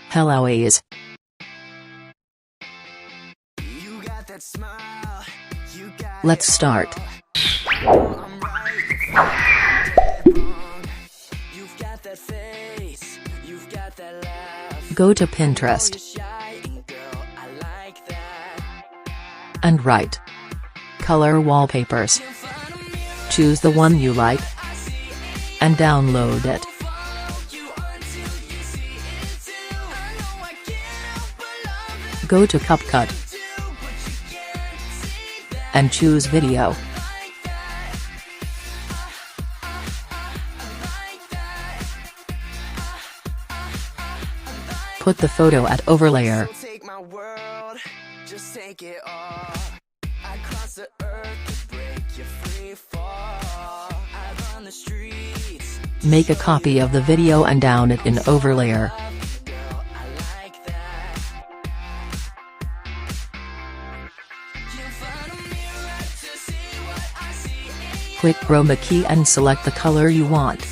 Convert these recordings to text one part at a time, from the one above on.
Helloes. Let's start. Go to Pinterest and write color wallpapers. Choose the one you like and download it. Go to Cupcut and choose video. Put the photo at overlayer. Make a copy of the video and down it in overlayer. Click chroma key and select the color you want.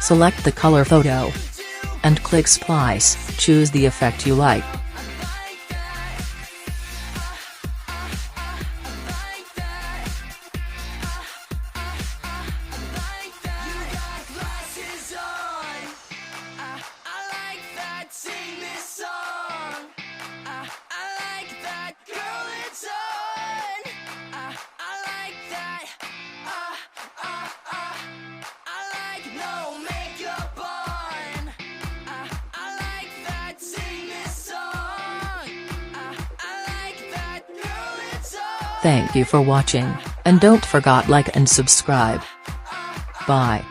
Select the color photo and click splice. Choose the effect you like. Thank you for watching, and don't forget like and subscribe. Bye.